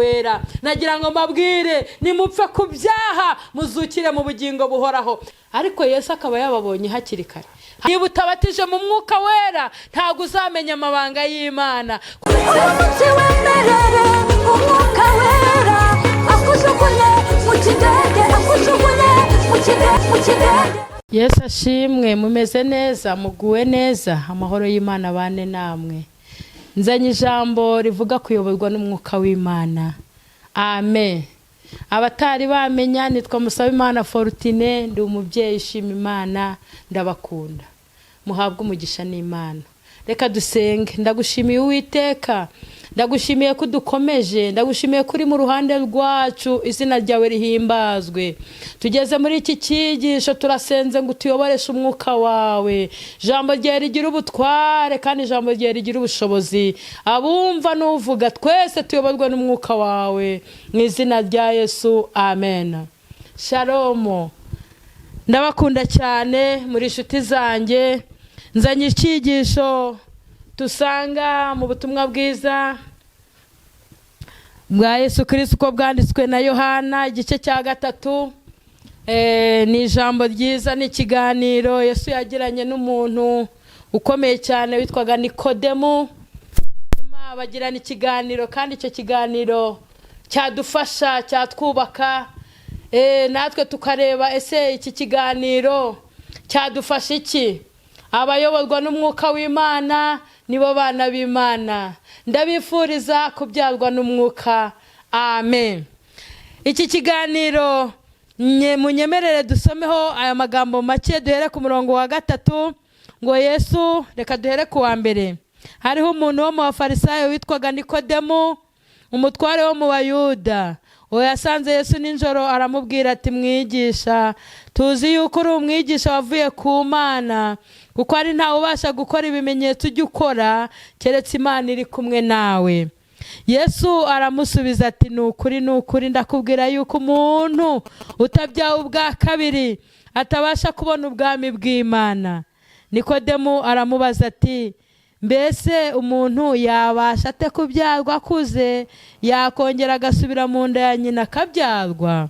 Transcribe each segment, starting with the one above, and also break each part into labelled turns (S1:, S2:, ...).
S1: Wera nagira ngo mbabwire nimupfe ku byaha muzukire mu bugingo buhoraho. Ariko Yesu akaba yababonye hakiri kare. Niba utabatije mu mwuka wera ntabwo uzamenya amabanga y'Imana. Yesu ashimwe, mumeze neza, muguwe neza, amahoro y'Imana bane namwe. Nzanye ijambo rivuga kuyoborwa n'umwuka w'Imana. Amen. Abatari bamenya nitwa M.FORTUNEE, ndi umubyeyi ushima Imana, ndabakunda. Muhabwe umugisha n'Imana. Reka dusenge. Ndagushimiye Uwiteka, ndagushimiye ko dukomeje, ndagushimiye kuri mu ruhande rwacu, izina ryawe rihimbazwe. Tugeze muri iki cyigisho turasenze ngo tuyoboreshe umwuka wawe. Jambo rye rigira ubutware kandi jambo rye rigira ubushobozi. Abumva n'uvuga twese tuyoborwe n'umwuka wawe mu izina rya Yesu. Amen. Shalom. Ndabakunda cyane muri inshuti zanjye. Nzanye icyigisho tusanga mu butumwa bwiza bwa Yesu Kristo uko bwanditswe na Yohana igice cya 3. Ni ijambo ryiza, ni ikiganiro Yesu yagiranye n'umuntu ukomeye cyane witwaga Nikodemu. Bagirana ikiganiro kandi icyo kiganiro cyadufasha, cyatwubaka, natwe tukareba ese iki kiganiro cyadufasha iki. Abayoborwa n'umwuka w'Imana nibo bana b'Imana. Ndabifuriza kubyarwa n'umwuka. Amen. Iki kiganiro munyemerere dusomeho aya magambo make. Duhere ku murongo wa 3 ngo Yesu, reka duhere ku wa 1. Hariho umuntu wo mu bafarisayo witwaga Nikodemu, umutware wo mu Bayuda. Uwo yasanze Yesu ninjoro aramubwira ati, mwigisha, tuzi yuko uri umwigisha wavuye ku Mana, kuko ari ntawe ubasha gukora ibimenyetso ujya ukora keretse Imana iri kumwe nawe. Yesu aramusubiza ati, nukuri ndakubwira yuko umuntu utabyawe ubwa kabiri atabasha kubona ubwami bw'Imana. Nikodemu aramubaza ati, mbese umuntu yabasha ate kubyarwa akuze, yakongera agasubira mu nda ya nyina akabyarwa?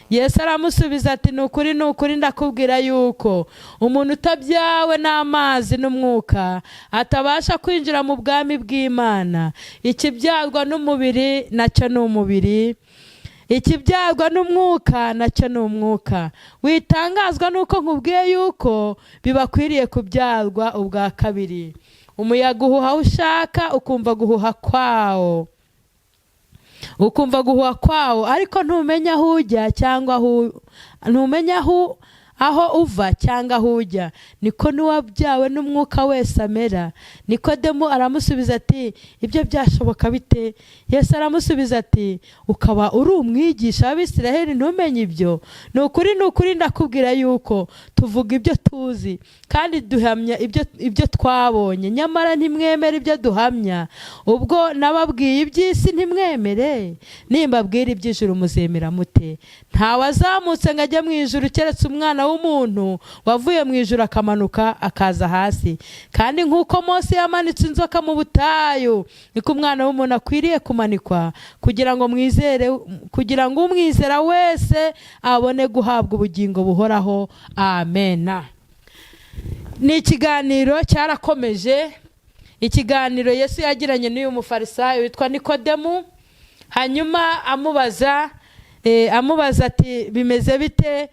S1: Yesu aramusubiza ati, nukuri ndakubwira yuko umuntu utabyawe n'amazi n'umwuka atabasha kwinjira mu bwami bw'Imana. Ikibyarwa n'umubiri nacyo ni umubiri, ikibyarwa n'umwuka nacyo ni umwuka. Witangazwa nuko nkubwiye yuko bibakwiriye kubyarwa ubwa kabiri. Umuyaga uhuha aho ushaka, ukumva guhuha kwawo, ariko ntumenya aho ujya cyangwa ntumenya aho uva cyangwa aho ujya. Niko n'uwabyawe n'umwuka wese amera. Nikodemu aramusubiza ati, ibyo byashoboka bite? Yesu aramusubiza ati, ukaba uri umwigisha w'Abisiraheli ntumenye ibyo? Nukuri ndakubwira yuko tuvuga ibyo tuzi kandi duhamya ibyo twabonye, nyamara ntimwemere ibyo duhamya. Ubwo nababwiye iby'isi ntimwemere, nimbabwira iby'ijuru muzemera mute? Ntawe azamutse ngo ajye mu ijuru keretse Umwana w'umuntu wavuye mu ijuru akamanuka akaza hasi. Kandi nk'uko Mose yamanitse inzoka mu butayu, niko Umwana w'umuntu akwiriye kumanikwa, kugira ngo umwizera wese abone guhabwa ubugingo buhoraho. Amen. Ni ikiganiro cyarakomeje, ikiganiro Yesu yagiranye n'uyu mufarisayo witwa Nikodemu. Hanyuma amubaza ati, bimeze bite?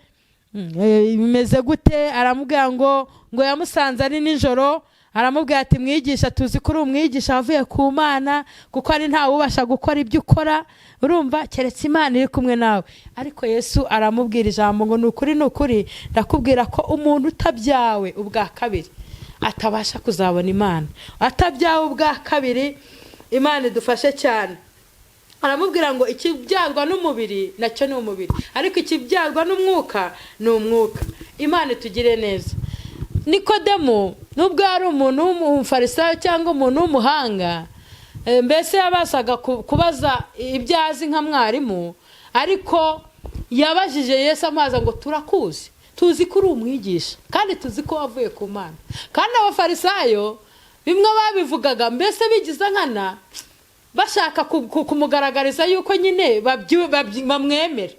S1: Bimeze gute? Aramubwira ngo yamusanze ari ninjoro. Aramubwira ati, mwigisha, tuzi ko uri umwigisha wavuye ku Mana, kuko ari ntawe ubasha gukora ibyo ukora, urumva, keretse Imana iri kumwe nawe. Ariko Yesu aramubwira ijambo ngo nukuri ndakubwira ko umuntu utabyawe ubwa kabiri atabasha kuzabona Imana. Atabyawe ubwa kabiri, Imana idufashe cyane. Aramubwira ngo ikibyarwa n'umubiri nacyo ni umubiri, ariko ikibyarwa n'umwuka ni umwuka. Imana itugire neza. Nikodemu nubwo ari umuntu w'umufarisayo cyangwa umuntu w'umuhanga, mbese yabasaga kubaza ibyo azi nka mwarimu, ariko yabajije Yesu amaza ngo turakuzi, tuzi ko uri umwigisha kandi tuzi ko wavuye ku Mana. Kandi abafarisayo bimwe babivugaga mbese bigiza nkana bashaka kumugaragariza yuko nyine bamwemera,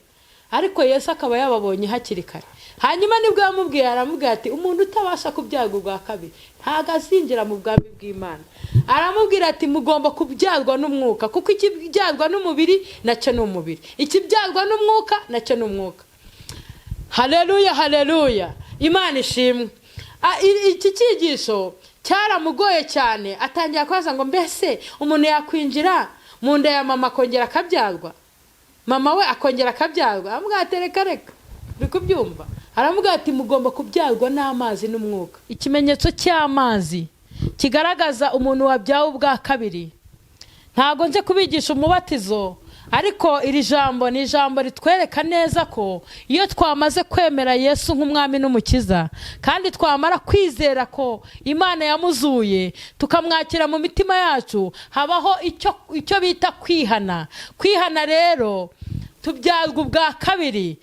S1: ariko Yesu akaba yababonye hakiri kare. Hanyuma nibwo yamubwiye, aramubwira ati umuntu utabasha kubyarwa ubwa kabiri ntago azinjira mu bwami bw'Imana. Aramubwira ati mugomba kubyarwa n'umwuka, kuko ikibyarwa n'umubiri nacyo ni umubiri, ikibyarwa n'umwuka nacyo ni umwuka. Haleluya, haleluya, Imana ishimwe. Iki cyigisho cyaramugoye cyane, atangira kubaza ngo mbese umuntu yakwinjira mu nda ya mama akongera akabyarwa, mama we akongera akabyarwa? Aramubwira ati reka reka, uri kubyumva? Aramubwira ati mugomba kubyarwa n'amazi n'umwuka. Ikimenyetso cy'amazi kigaragaza umuntu wabyawe ubwa kabiri. Ntago nze kubigisha umubatizo, ariko iri jambo ni ijambo ritwereka neza ko iyo twamaze kwemera Yesu nk'umwami n'umukiza, kandi twamara kwizera ko Imana yamuzuye, tukamwakira mu mitima yacu, habaho icyo bita kwihana. Kwihana rero tubyarwa ubwa kabiri.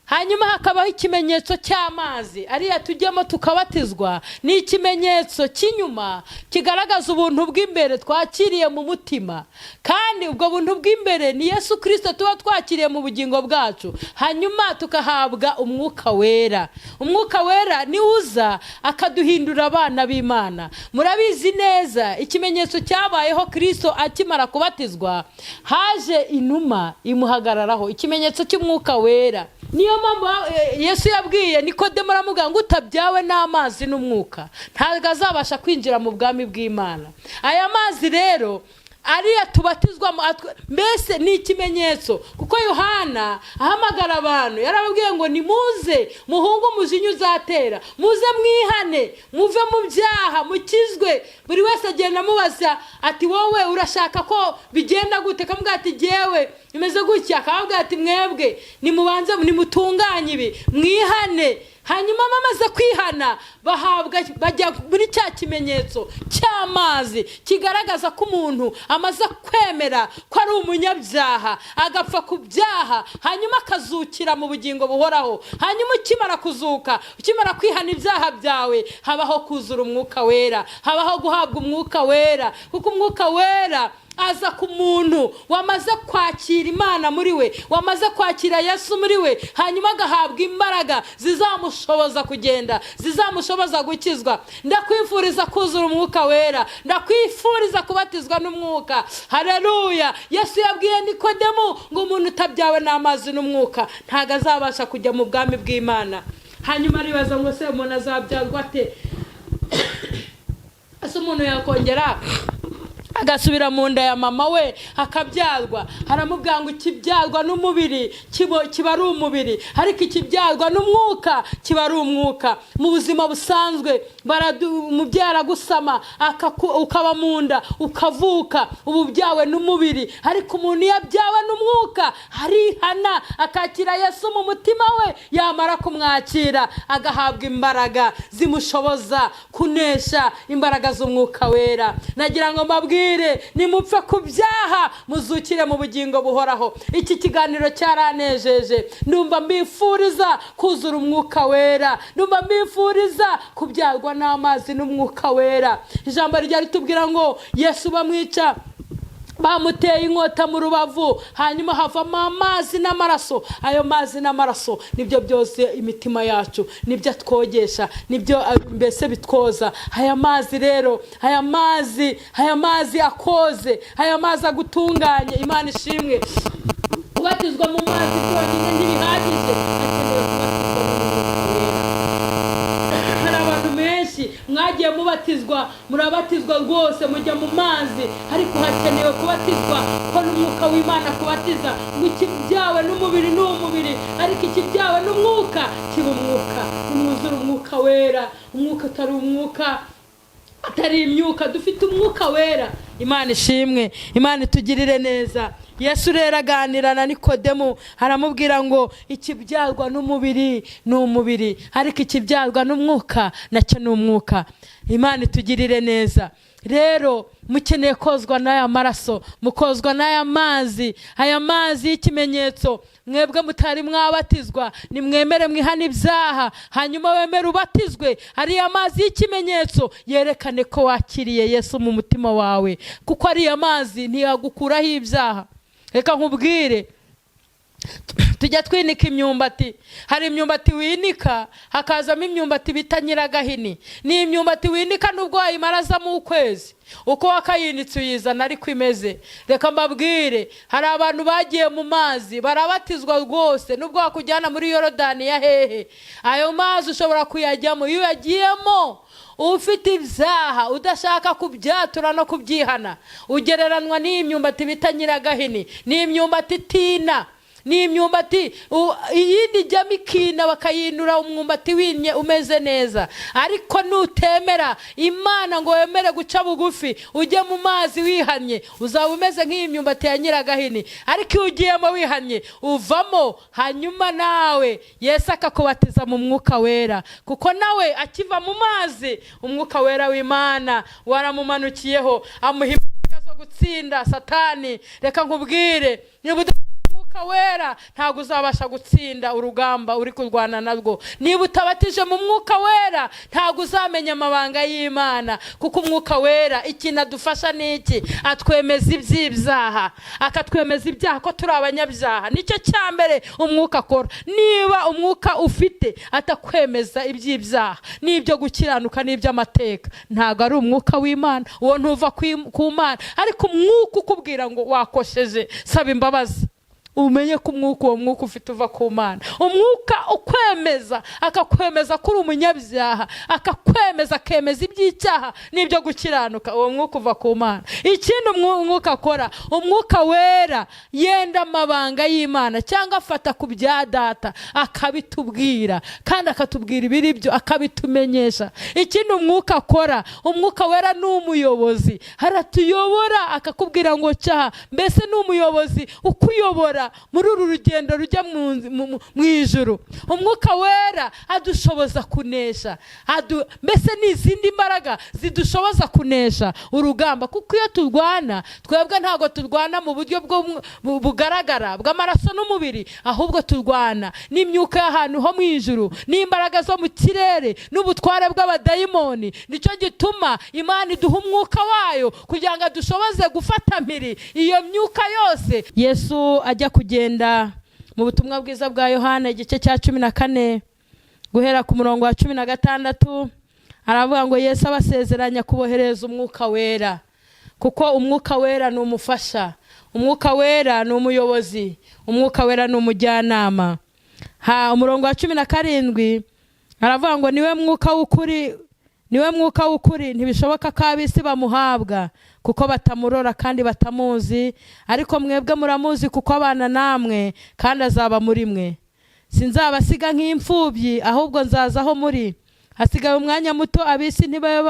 S1: Hanyuma hakabaho ikimenyetso cy'amazi, ariya tujyamo tukabatizwa. Ni ikimenyetso cy'inyuma kigaragaza ubuntu bw'imbere twakiriye mu mutima, kandi ubwo buntu bw'imbere ni Yesu Kristo tuba twakiriye mu bugingo bwacu. Hanyuma tukahabwa umwuka wera. Umwuka wera ni uza akaduhindura abana b'Imana. Murabizi neza ikimenyetso cyabayeho Kristo akimara kubatizwa, haje inuma imuhagararaho, ikimenyetso cy'umwuka wera. Niyo mpamvu Yesu yabwiye Nikodemo, aramubwira ngo utabyawe n'amazi n'umwuka ntabwo azabasha kwinjira mu bwami bw'Imana. Aya mazi rero ariya tubatizwamo, mbese ni ikimenyetso, kuko Yohana ahamagara abantu yarababwiye ngo nimuze muhunge umujinya uzatera, muze mwihane, muve mu byaha, mukizwe. Buri wese agenda amubaza ati wowe urashaka ko bigenda gute? Akamubwira ati jyewe imeze gutya. Akababwira ati mwebwe nimubanze nimutunganye ibi, mwihane. Hanyuma bamaze kwihana bajya muri cya kimenyetso cy'amazi kigaragaza ko umuntu amaze kwemera ko ari umunyabyaha, agapfa ku byaha, hanyuma akazukira mu bugingo buhoraho. Hanyuma ukimara kuzuka, ukimara kwihana ibyaha byawe, habaho kuzura umwuka wera, habaho guhabwa umwuka wera, kuko umwuka wera aza ku muntu wamaze kwakira Imana muri we, wamaze kwakira Yesu muri we, hanyuma agahabwa imbaraga zizamushoboza kugenda, zizamushoboza gukizwa. Ndakwifuriza kuzura umwuka wera, ndakwifuriza kubatizwa n'umwuka. Haleluya. Yesu yabwiye Nikodemo ngo umuntu utabyawe n'amazi n'umwuka ntago azabasha kujya mu bwami bw'Imana. Hanyuma aribaza ngo se umuntu azabyarwa ate? Ese umuntu yakongera agasubira mu nda ya mama we akabyarwa? Haramubwira ngo ikibyarwa n'umubiri kiba ari umubiri, ariko ikibyarwa n'umwuka kiba ari umwuka. Mu buzima busanzwe umubyeyi aragusama ukaba mu nda ukavuka, ubu byawe n'umubiri, ariko umuntu yabyawe n'umwuka arihana akakira Yesu mu mutima we, yamara kumwakira agahabwa imbaraga zimushoboza kunesha, imbaraga z'umwuka wera. Nagira ngo mbabwire, nimupfe ku byaha muzukire mu bugingo buhoraho. Iki kiganiro cyaranejeje, ndumva mbifuriza kuzura umwuka wera, ndumva mbifuriza kubyarwa n'amazi n'umwuka wera. Ijambo rya ritubwira ngo Yesu bamwica, bamuteye inkota mu rubavu, hanyuma havamo amazi n'amaraso. Ayo mazi n'amaraso nibyo byose imitima yacu, nibyo twogesha, nibyo mbese bitwoza. Aya mazi rero, aya mazi akoze, aya mazi agutunganye. Imana ishimwe. Kubatizwa mu mazi byonyine ntibihagije, hakenewe kubatizwa mu mwuka wera. Hari abantu benshi mwagiye mubatizwa, murabatizwa rwose, mujya mu mazi, ariko hakenewe kubatizwa ko n'umwuka w'Imana kubatiza. Ngo ikibyawe n'umubiri ni umubiri, ariko ikibyawe n'umwuka kiba umwuka. Umwuzure umwuka wera, umwuka atari umwuka, atari imyuka, dufite umwuka wera. Imana ishimwe, Imana itugirire neza. Yesu rero aganira na Nikodemo, aramubwira ngo ikibyarwa n'umubiri ni umubiri, ariko ikibyarwa n'umwuka nacyo ni umwuka. Imana itugirire neza. rero mukeneye kozwa n'aya maraso, mukozwa n'aya mazi, aya mazi y'ikimenyetso. Mwebwe mutari mwabatizwa nimwemere mwihana ibyaha, hanyuma wemere ubatizwe. Ariya mazi y'ikimenyetso yerekane ko wakiriye Yesu mu mutima wawe, kuko ariya mazi ntiyagukuraho ibyaha. Reka nkubwire, tujya twinika imyumbati. Hari imyumbati winika hakazamo imyumbati bita nyiragahini. Ni imyumbati winika nubwo wayimarazamo ukwezi, uko wakayinitse uyizana ariko imeze. Reka mbabwire, hari abantu bagiye mu mazi barabatizwa rwose, nubwo wakujyana muri Yorodani ya hehe, ayo mazi ushobora kuyajyamo. Iyo yagiyemo ufite ibyaha udashaka kubyatura no kubyihana, ugereranwa n'imyumbati bita nyiragahini. Ni imyumbati tina, ni imyumbati iyindi ijyamo ikina bakayinura umwumbati winye umeze neza. Ariko nutemera Imana ngo wemere guca bugufi ujye mu mazi wihanye, uzaba umeze nk'iyi myumbati ya nyiragahini. Ariko iyo ugiyemo wihanye uvamo, hanyuma nawe Yesu akakubatiza mu mwuka wera, kuko nawe akiva mu mazi umwuka wera w'Imana waramumanukiyeho, amuha imbaraga zo gutsinda Satani. Reka nkubwire, niba wera ntago uzabasha gutsinda urugamba uri kurwana narwo. Niba utabatije mu mwuka wera ntago uzamenya amabanga y'Imana, kuko umwuka wera ikintu adufasha niki? Atwemeza iby'ibyaha, akatwemeza ibyaha ko turi abanyabyaha. Nicyo cyambere umwuka akora. Niba umwuka ufite atakwemeza iby'ibyaha n'ibyo gukiranuka n'iby'amateka, ntago ari umwuka w'Imana, uwo ntuva ku Mana. Ariko umwuka ukubwira ngo wakosheje, saba imbabazi, umenye ko umwuka, uwo mwuka ufite uva ku Mana. Umwuka ukwemeza, akakwemeza kuri umunyabyaha, akakwemeza akemeza iby'icyaha n'ibyo gukiranuka, uwo mwuka uva ku Mana. Ikindi umwuka akora, umwuka wera yenda amabanga y'Imana cyangwa afata ku bya data akabitubwira, kandi akatubwira ibiri byo akabitumenyesha. Ikindi umwuka akora, umwuka wera ni umuyobozi, haratuyobora akakubwira ngo cyaha. Mbese ni umuyobozi ukuyobora muri uru rugendo rujya mu ijuru. Umwuka wera adushoboza kunesha, mbese n'izindi mbaraga zidushoboza kunesha urugamba. Kuko iyo turwana, twebwe ntago turwana mu buryo bugaragara bw'amaraso n'umubiri, ahubwo turwana n'imyuka y'ahantu ho mu ijuru, n'imbaraga zo mu kirere, n'ubutware bw'abadayimoni. Nicyo gituma Imana iduha umwuka wayo kugira ngo dushoboze gufata mpiri iyo myuka yose. Yesu ajya kugenda mu butumwa bwiza bwa Yohana igice cya 14 guhera ku murongo wa 16, aravuga ngo Yesu abasezeranya kubohereza umwuka wera, kuko umwuka wera ni umufasha, umwuka wera ni umuyobozi, umwuka wera ni umujyanama. Umurongo wa 17 aravuga ngo niwe mwuka w'ukuri, niwe mwuka w'ukuri, ntibishoboka ko ab'isi bamuhabwa kuko batamurora kandi batamuzi, ariko mwebwe muramuzi kuko abana namwe kandi azaba muri mwe. Sinzabasiga nk'imfubyi, ahubwo nzazaho muri. Hasigaye umwanya muto, ab'isi ntibabe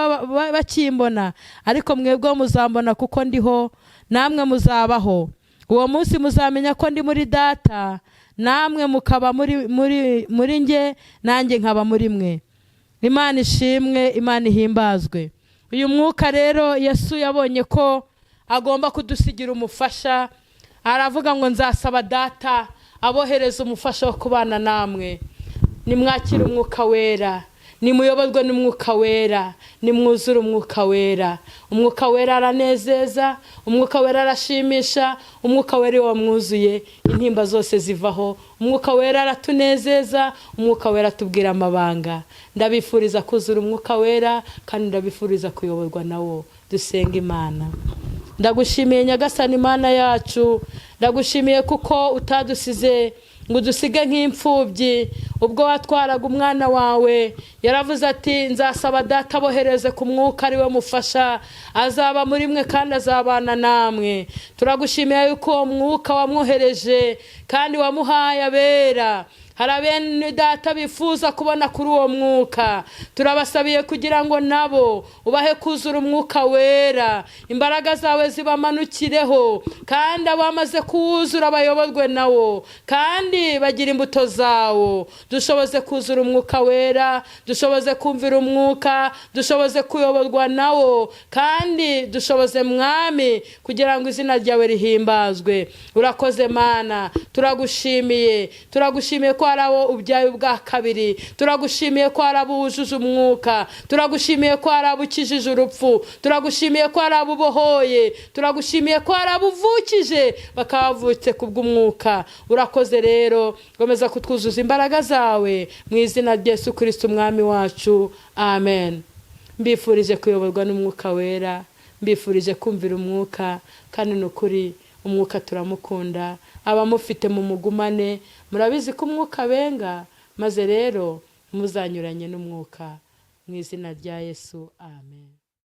S1: bakimbona, ariko mwebwe muzambona kuko ndiho, namwe muzabaho. Uwo munsi muzamenya ko ndi muri Data, namwe mukaba muri nge, nanjye nkaba muri mwe. Imana ishimwe, Imana ihimbazwe. Uyu mwuka rero Yesu yabonye ko agomba kudusigira umufasha, aravuga ngo nzasaba Data abohereza umufasha wo kubana namwe. Nimwakire umwuka wera, nimuyoborwe n'umwuka wera, nimwuzure umwuka wera. Umwuka wera aranezeza, umwuka wera arashimisha, umwuka wera wamwuzuye intimba zose zivaho. Umwuka wera aratunezeza, umwuka wera atubwira amabanga. Ndabifuriza kuzura umwuka wera, kandi ndabifuriza kuyoborwa nawo. Dusenga Imana. Ndagushimiye Nyagasani Imana yacu, ndagushimiye kuko utadusize ngo dusige nk'imfubyi. Ubwo watwaraga umwana wawe yaravuze ati nzasaba Data abohereze ku mwuka ari we mufasha, azaba muri mwe kandi azabana namwe. Turagushimiye yuko uwo mwuka wamwohereje kandi wamuhaye abera. Hari abene Data bifuza kubona kuri uwo mwuka, turabasabiye kugira ngo nabo ubahe kuzura umwuka wera, imbaraga zawe zibamanukireho, kandi abamaze kuwuzura bayoborwe nawo, kandi bagira imbuto zawo. dushoboze kuzura umwuka wera, dushoboze kumvira umwuka, dushoboze kuyoborwa nawo, kandi dushoboze mwami kugira ngo izina ryawe rihimbazwe. Urakoze Mana, turagushimiye ko ari abo ubyaye bwa kabiri, turagushimiye ko ari abo wujuje umwuka, turagushimiye ko ari abo ukijije urupfu, turagushimiye ko ari abo ubohoye, turagushimiye ko ari abo uvukije bakaba bavutse kubw'umwuka. Urakoze rero, gomeza kutwuzuza imbaraga zawe mu izina rya Yesu Kristo umwami wacu, amen. Mbifurije kuyoborwa n'umwuka wera, mbifurije kumvira umwuka, kandi n'ukuri umwuka turamukunda, abamufite mu mugumane, murabizi ko umwuka benga, maze rero muzanyuranye n'umwuka mu izina rya Yesu, amen.